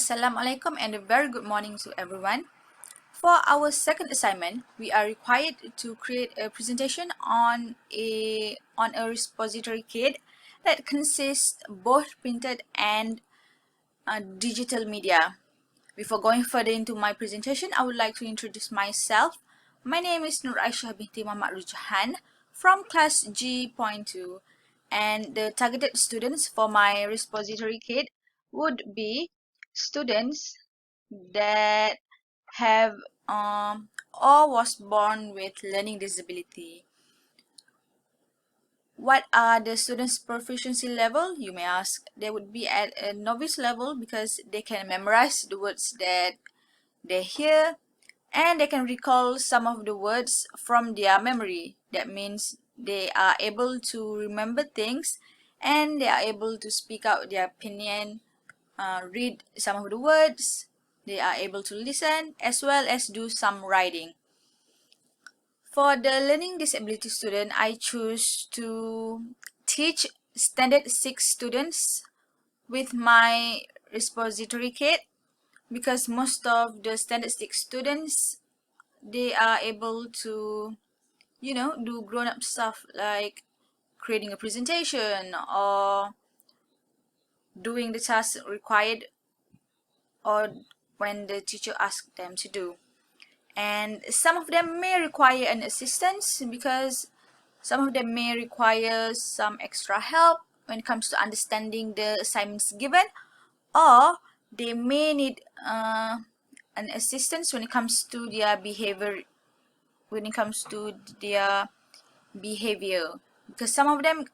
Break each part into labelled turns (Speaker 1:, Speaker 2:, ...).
Speaker 1: Assalamualaikum and a very good morning to everyone. For our second assignment, we are required to create a presentation on a repository kit that consists both printed and digital media. Before going further into my presentation, I would like to introduce myself. My name is Nur Aishah Binti Mohd Rujhan from class G.2, and the targeted students for my repository kit would be students that have or was born with learning disability. What are the students' proficiency level, you may ask? They would be at a novice level because they can memorize the words that they hear, and they can recall some of the words from their memory. That means they are able to remember things and they are able to speak out their opinion, read some of the words, they are able to listen as well as do some writing. For the learning disability student, I choose to teach standard 6 students with my repository kit because most of the standard 6 students, they are able to do grown-up stuff like creating a presentation or doing the task required or when the teacher asks them to do. And some of them may require an assistance because some of them may require some extra help when it comes to understanding the assignments given, or they may need an assistance when it comes to their behavior because some of them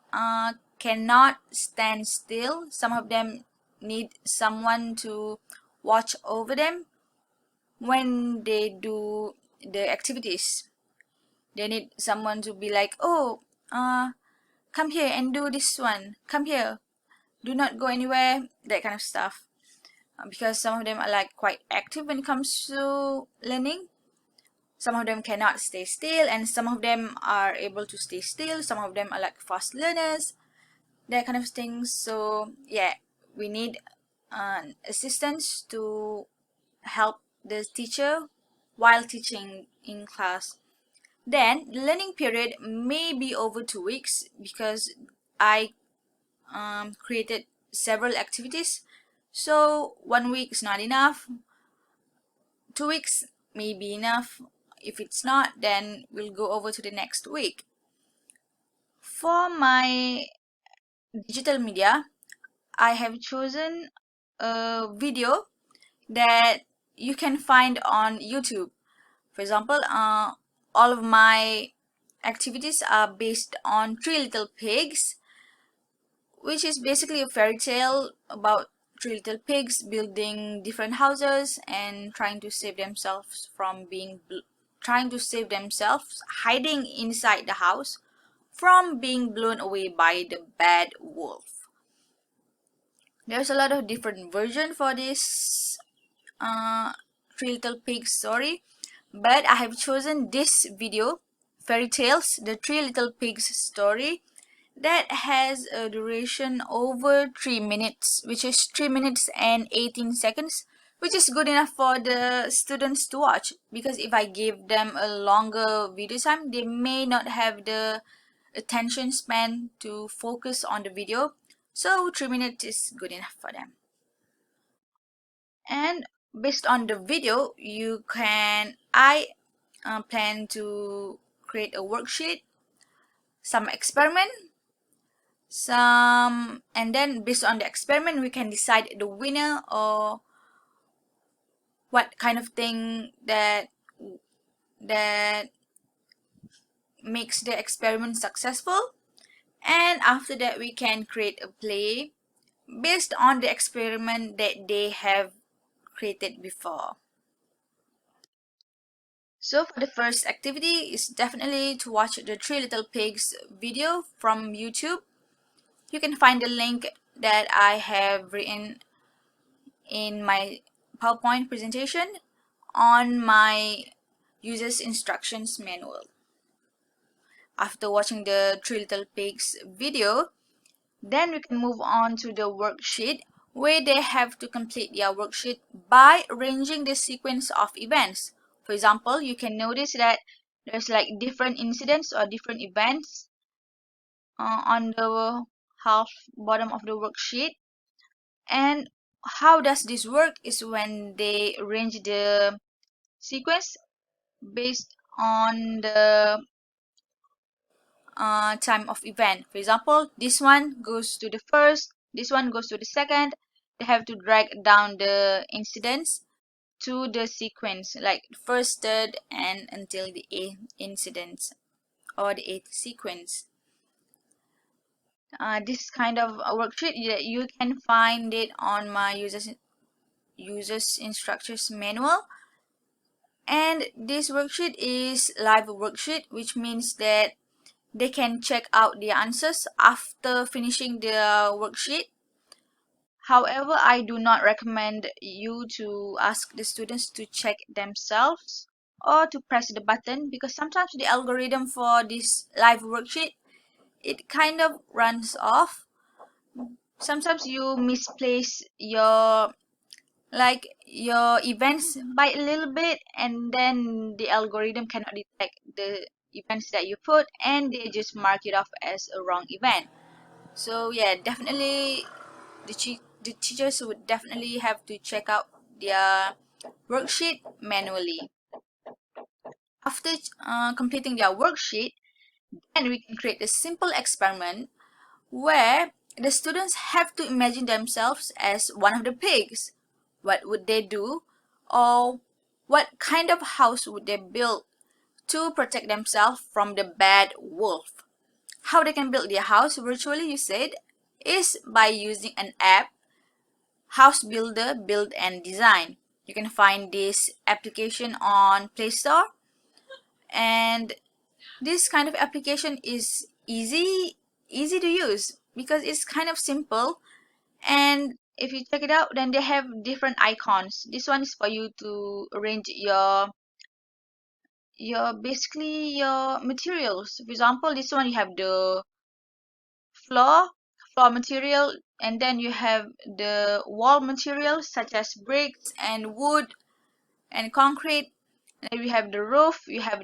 Speaker 1: cannot stand still. Some of them need someone to watch over them when they do the activities. They need someone to be like, oh, come here and do this one, come here, do not go anywhere, that kind of stuff. Because some of them are like quite active when it comes to learning. Some of them cannot stay still, and some of them are able to stay still. Some of them are like fast learners, that kind of things. So yeah, we need assistance to help the teacher while teaching in class. Then the learning period may be over 2 weeks because I created several activities. So 1 week is not enough. 2 weeks may be enough. If it's not, then we'll go over to the next week. For my digital media, I have chosen a video that you can find on YouTube. For example, all of my activities are based on Three Little Pigs, which is basically a fairy tale about three little pigs building different houses and trying to save themselves hiding inside the house from being blown away by the bad wolf. There's a lot of different version for this Three Little Pigs story, but I have chosen this video, Fairy Tales, the Three Little Pigs story, that has a duration over 3 minutes, which is 3 minutes and 18 seconds, which is good enough for the students to watch. Because if I give them a longer video time, they may not have the attention span to focus on the video. So 3 minutes is good enough for them. And based on the video, I plan to create a worksheet, some experiment, and then based on the experiment we can decide the winner or what kind of thing that makes the experiment successful. And after that we can create a play based on the experiment that they have created before. So for the first activity is definitely to watch the Three Little Pigs video from YouTube. You can find the link that I have written in my PowerPoint presentation on my user's instructions manual. After watching the Three Little Pigs video, then we can move on to the worksheet, where they have to complete their worksheet by arranging the sequence of events. For example, you can notice that there's like different incidents or different events on the half bottom of the worksheet. And how does this work is when they arrange the sequence based on the time of event. For example, this one goes to the first, this one goes to the second. They have to drag down the incidents to the sequence, like first, third, and until the eighth incident or the eighth sequence. This kind of worksheet, you can find it on my users instructions manual. And this worksheet is live worksheet, which means that they can check out the answers after finishing the worksheet. However, I do not recommend you to ask the students to check themselves or to press the button, because sometimes the algorithm for this live worksheet, it kind of runs off. Sometimes you misplace your events by a little bit, and then the algorithm cannot detect the events that you put, and they just mark it off as a wrong event. So yeah, definitely the teachers would definitely have to check out their worksheet manually. After completing their worksheet, then we can create a simple experiment where the students have to imagine themselves as one of the pigs. What would they do? Or what kind of house would they build to protect themselves from the bad wolf? How they can build their house virtually, you said, is by using an app, House Builder Build and Design. You can find this application on Play Store, and this kind of application is easy to use because it's kind of simple. And if you check it out, then they have different icons. This one is for you to arrange your basically your materials. For example, this one you have the floor floor material, and then you have the wall materials such as bricks and wood and concrete. And then we have the roof, you have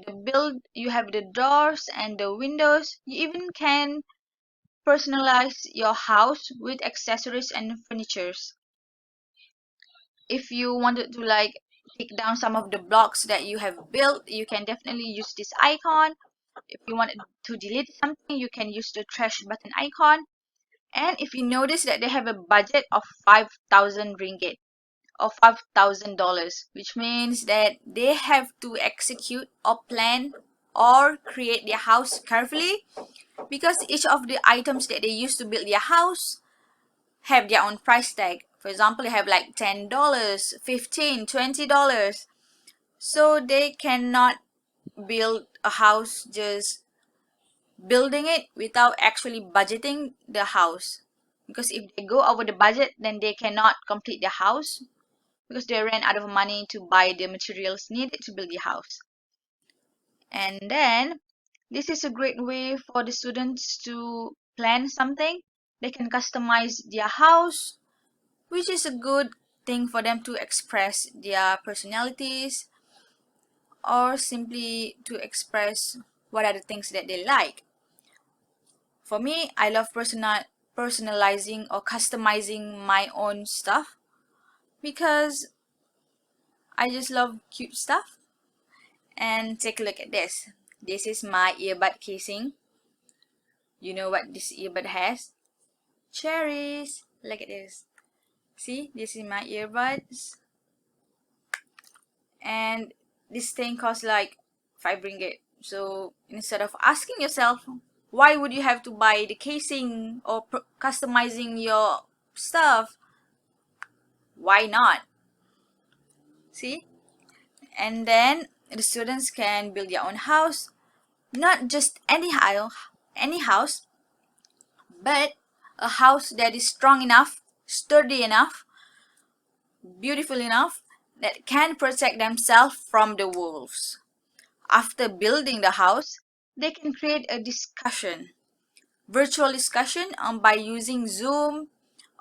Speaker 1: you have the doors and the windows. You even can personalize your house with accessories and furnitures. If you wanted to like take down some of the blocks that you have built, you can definitely use this icon. If you wanted to delete something, you can use the trash button icon. And if you notice that they have a budget of 5,000 ringgit or $5,000, which means that they have to execute or plan or create their house carefully, because each of the items that they use to build their house have their own price tag. For example, they have like $10, $15, $20. So they cannot build a house just building it without actually budgeting the house. Because if they go over the budget, then they cannot complete the house because they ran out of money to buy the materials needed to build the house. And then this is a great way for the students to plan something. They can customize their house, which is a good thing for them to express their personalities or simply to express what are the things that they like. For me, I love personalizing or customizing my own stuff because I just love cute stuff. And take a look at this. This is my earbud casing. You know what this earbud has? Cherries. Look at this. See, this is my earbuds. And this thing costs like 5 ringgit. So instead of asking yourself, why would you have to buy the casing or customizing your stuff? Why not? See? And then the students can build their own house. Not just any house, but a house that is strong enough, sturdy enough, beautiful enough, that can protect themselves from the wolves. After building the house, they can create a discussion, virtual discussion by using Zoom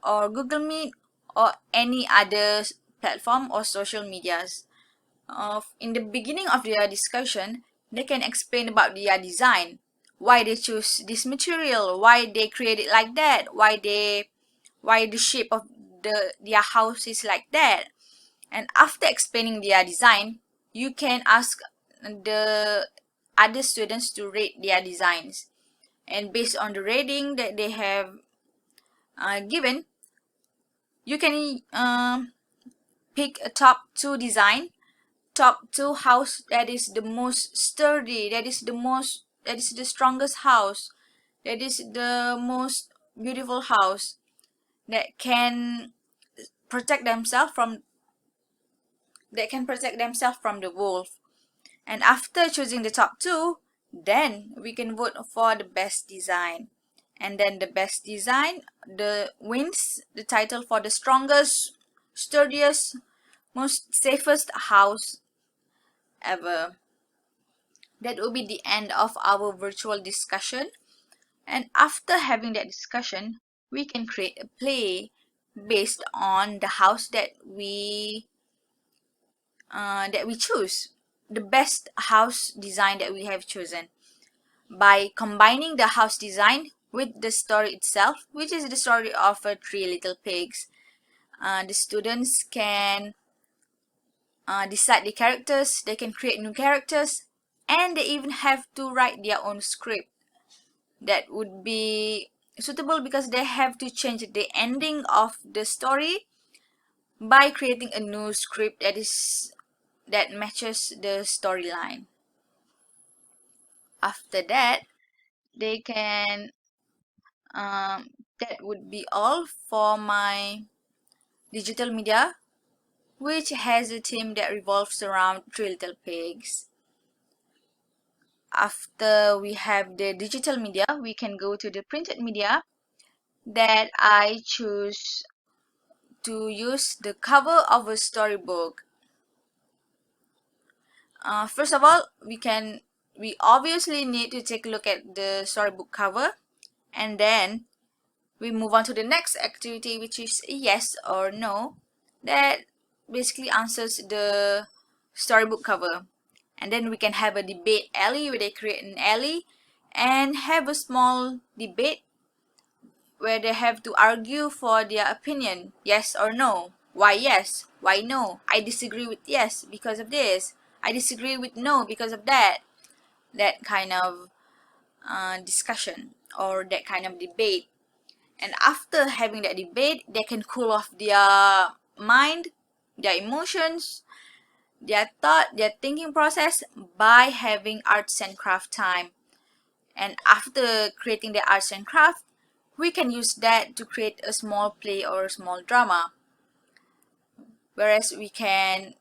Speaker 1: or Google Meet or any other platform or social medias. In the beginning of their discussion, they can explain about their design, why they choose this material, why they create it like that, why the shape of their house is like that. And after explaining their design, you can ask the other students to rate their designs. And based on the rating that they have given, you can pick a top 2 design, top 2 house that is the most sturdy, that is the strongest house, that is the most beautiful house, that can protect themselves from the wolf. And after choosing the top 2, then we can vote for the best design. And then the best design wins the title for the strongest, sturdiest, most safest house ever. That will be the end of our virtual discussion. And after having that discussion, we can create a play based on the house that we choose, the best house design that we have chosen. By combining the house design with the story itself, which is the story of Three Little Pigs, the students can decide the characters, they can create new characters, and they even have to write their own script that would be suitable, because they have to change the ending of the story by creating a new script that matches the storyline. After that, they can that would be all for my digital media, which has a theme that revolves around Three Little Pigs. After we have the digital media, we can go to the printed media, that I choose to use the cover of a storybook. First of all, we obviously need to take a look at the storybook cover, and then we move on to the next activity, which is a yes or no, that basically answers the storybook cover. And then we can have a debate alley, where they create an alley and have a small debate where they have to argue for their opinion, yes or no. Why yes? Why no? I disagree with yes because of this. I disagree with no because of that. That kind of discussion, or that kind of debate. And after having that debate, they can cool off their mind, their emotions, their thought, their thinking process by having arts and craft time. And after creating the arts and craft, we can use that to create a small play or a small drama. Whereas we can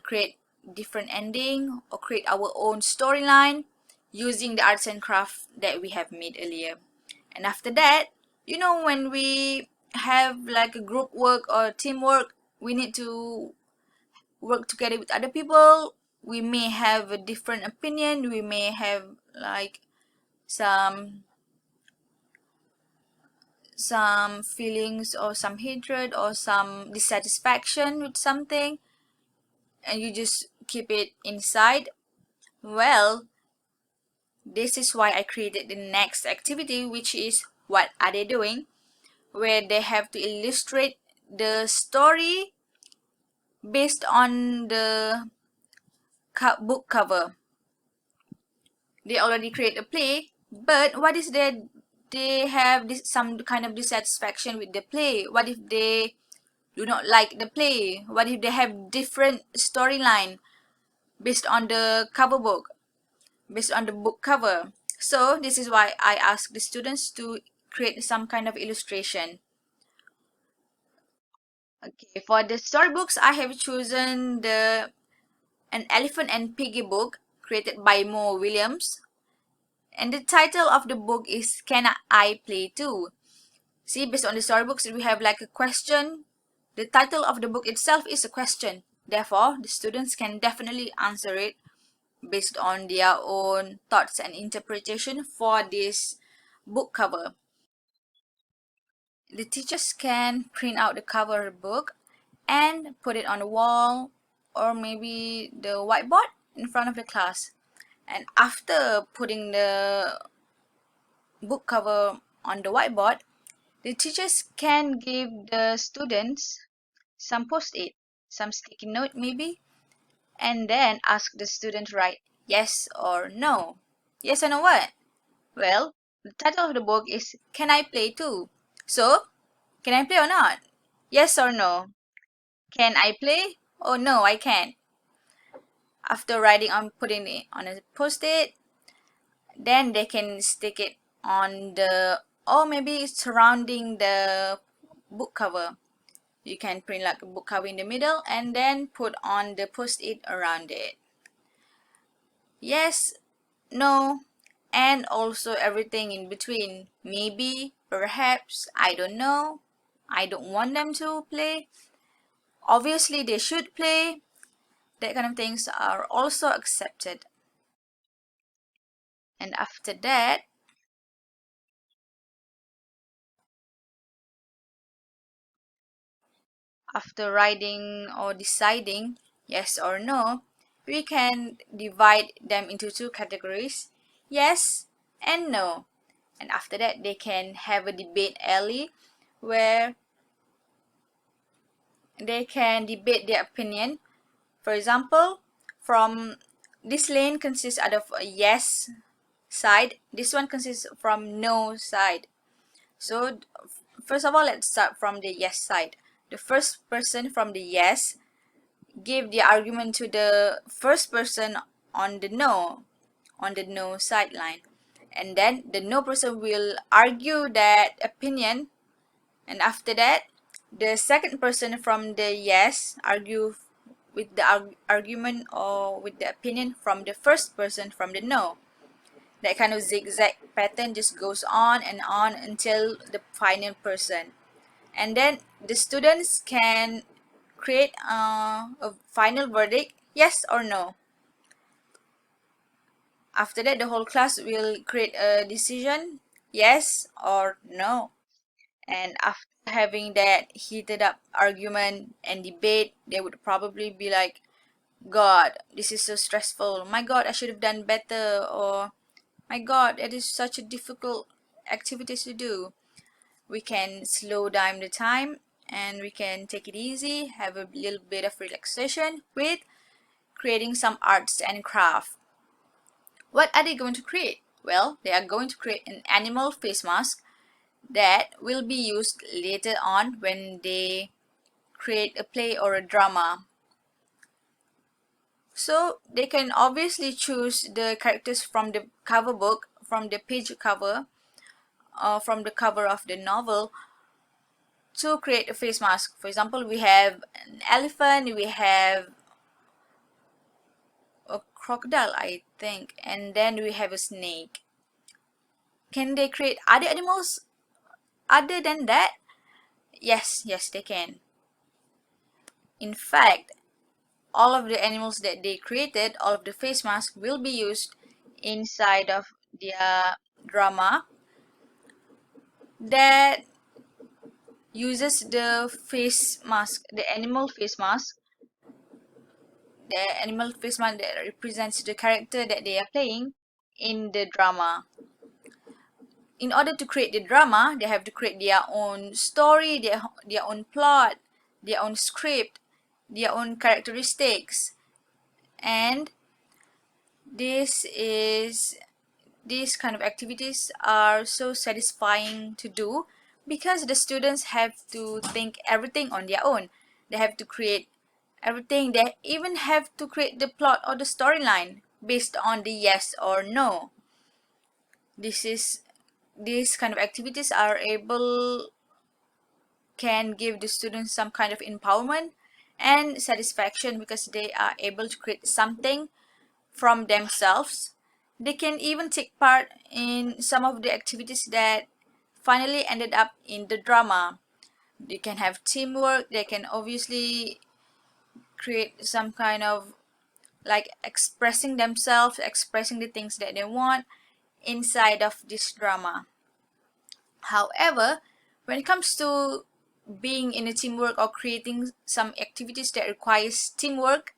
Speaker 1: create different ending or create our own storyline using the arts and craft that we have made earlier. And after that, when we have like a group work or teamwork, we need to work together with other people. We may have a different opinion, we may have like some feelings or some hatred or some dissatisfaction with something, and you just keep it inside. Well, this is why I created the next activity, which is what are they doing, where they have to illustrate the story based on the book cover. They already create a play, but what is they have some kind of dissatisfaction with the play? What if they do not like the play? What if they have different storyline based on the cover book, based on the book cover? So this is why I ask the students to create some kind of illustration. Okay, for the storybooks, I have chosen An Elephant and Piggy book created by Mo Williams. And the title of the book is Can I Play Too? See, based on the storybooks, we have like a question. The title of the book itself is a question. Therefore, the students can definitely answer it based on their own thoughts and interpretation for this book cover. the teachers can print out the cover of the book and put it on the wall or maybe the whiteboard in front of the class. And after putting the book cover on the whiteboard, the teachers can give the students some post-it, some sticky note maybe, and then ask the student to write yes or no. Yes or no what? Well, the title of the book is Can I Play Too? So, can I play or not? Yes or no? Can I play? Oh no, I can't. After writing on putting it on a post-it, then they can stick it on the or maybe surrounding the book cover. You can print like a book cover in the middle and then put on the post-it around it. Yes, no, and also everything in between. Maybe, perhaps, I don't know. I don't want them to play. Obviously, they should play. That kind of things are also accepted. And after that, after writing or deciding yes or no, we can divide them into two categories, yes and no. And after that, they can have a debate alley where they can debate their opinion. For example, from this lane consists out of a yes side, this one consists from no side. So first of all, let's start from the yes side. The first person from the yes give the argument to the first person on the no sideline, and then the no person will argue that opinion, and after that the second person from the yes argue with the argument or with the opinion from the first person from the no. That kind of zigzag pattern just goes on until the final person, and then the students can create a final verdict, yes or no. After that, the whole class will create a decision, yes or no. And after having that heated up argument and debate, they would probably be like, God, this is so stressful. My God, I should have done better. Or, my God, it is such a difficult activity to do. We can slow down the time and we can take it easy, have a little bit of relaxation with creating some arts and craft. What are they going to create? Well, they are going to create an animal face mask that will be used later on when they create a play or a drama. So they can obviously choose the characters from the cover book, from the page cover, from the cover of the novel to create a face mask. For example, we have an elephant, we have a crocodile, I think, and then we have a snake. Can they create other animals other than that? Yes, yes, they can. In fact, all of the animals that they created, all of the face masks will be used inside of their drama that uses the face mask, the animal face mask, the animal face mask that represents the character that they are playing in the drama. In order to create the drama, they have to create their own story, their own plot, their own script, their own characteristics, and this is these kind of activities are so satisfying to do because the students have to think everything on their own. They have to create everything. They even have to create the plot or the storyline based on the yes or no. This is these kind of activities are able can give the students some kind of empowerment and satisfaction because they are able to create something from themselves. They can even take part in some of the activities that finally ended up in the drama. They can have teamwork, they can obviously create some kind of like expressing themselves, expressing the things that they want inside of this drama. However, When it comes to being in a teamwork or creating some activities that requires teamwork,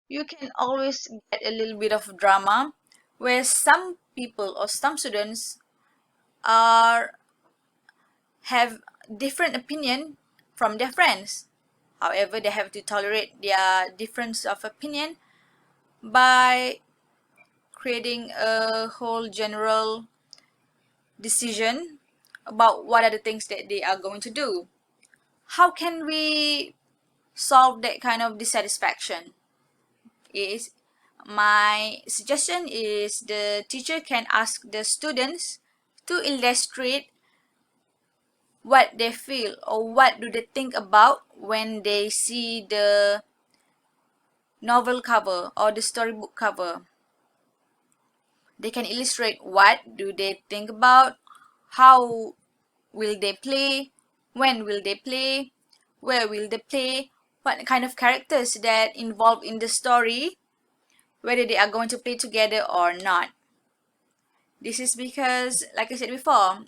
Speaker 1: you can always get a little bit of drama where some people or some students are have different opinion from their friends. However, they have to tolerate their difference of opinion by creating a whole general decision about what are the things that they are going to do. How can we solve that kind of dissatisfaction? Is my suggestion is the teacher can ask the students to illustrate what they feel or what do they think about when they see the novel cover or the storybook cover. They can illustrate what do they think about, how will they play, when will they play, where will they play, what kind of characters that involved in the story, whether they are going to play together or not. This is because, like I said before,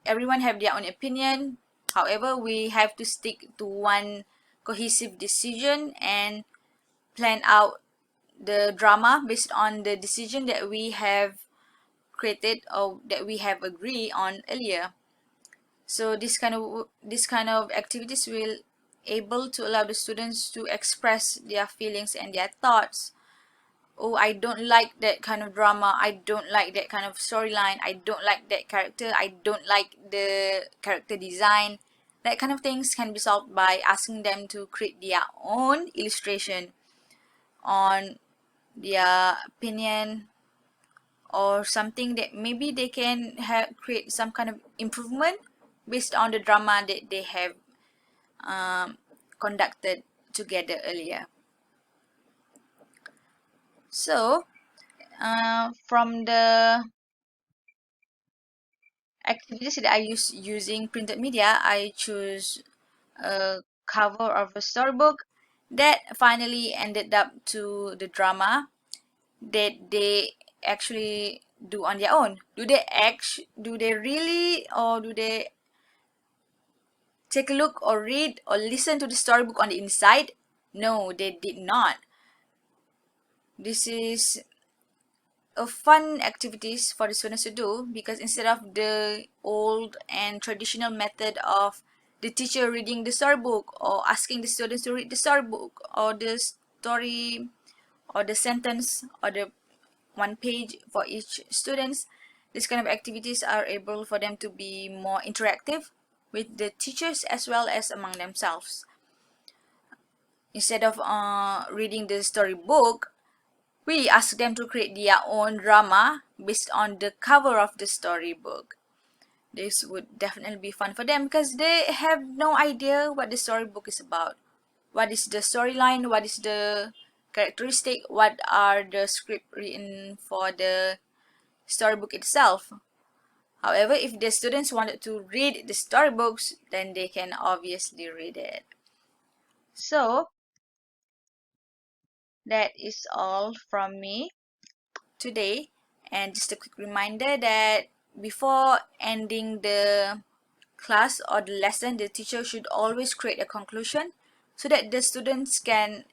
Speaker 1: everyone have their own opinion. However, we have to stick to one cohesive decision and plan out the drama based on the decision that we have created or that we have agreed on earlier. So this kind of activities will able to allow the students to express their feelings and their thoughts. Oh, I don't like that kind of drama, I don't like that kind of storyline, I don't like that character, I don't like the character design. That kind of things can be solved by asking them to create their own illustration on their opinion or something that maybe they can create some kind of improvement based on the drama that they have conducted together earlier. So from the activities that I use using printed media, I choose a cover of a storybook that finally ended up to the drama that they actually do on their own. Do they really, or do they take a look or read or listen to the storybook on the inside? No, they did not. This is a fun activities for the students to do, because instead of the old and traditional method of the teacher reading the storybook or asking the students to read the storybook or the story or the sentence or the one page for each students, this kind of activities are able for them to be more interactive with the teachers as well as among themselves. Instead of reading the storybook, we ask them to create their own drama based on the cover of the storybook. This would definitely be fun for them because they have no idea what the storybook is about. What is the storyline? What is the characteristic? What are the script written for the storybook itself? However, if the students wanted to read the storybooks, then they can obviously read it. So that is all from me today. And just a quick reminder that before ending the class or the lesson, the teacher should always create a conclusion so that the students can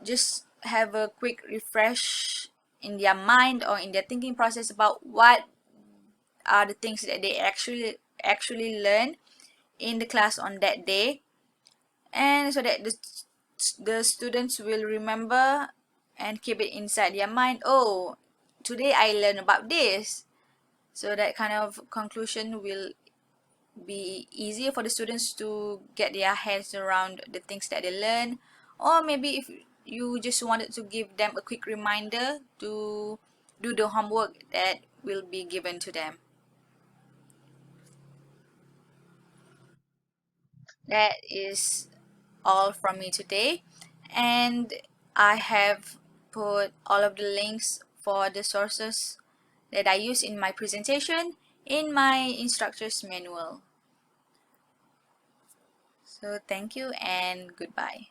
Speaker 1: just have a quick refresh in their mind or in their thinking process about what are the things that they actually learn in the class on that day, and so that the students will remember and keep it inside their mind. Oh, today I learned about this. So that kind of conclusion will be easier for the students to get their heads around the things that they learn. Or maybe if you just wanted to give them a quick reminder to do the homework that will be given to them. That is all from me today, and I have put all of the links for the sources that I use in my presentation in my instructor's manual. So thank you and goodbye.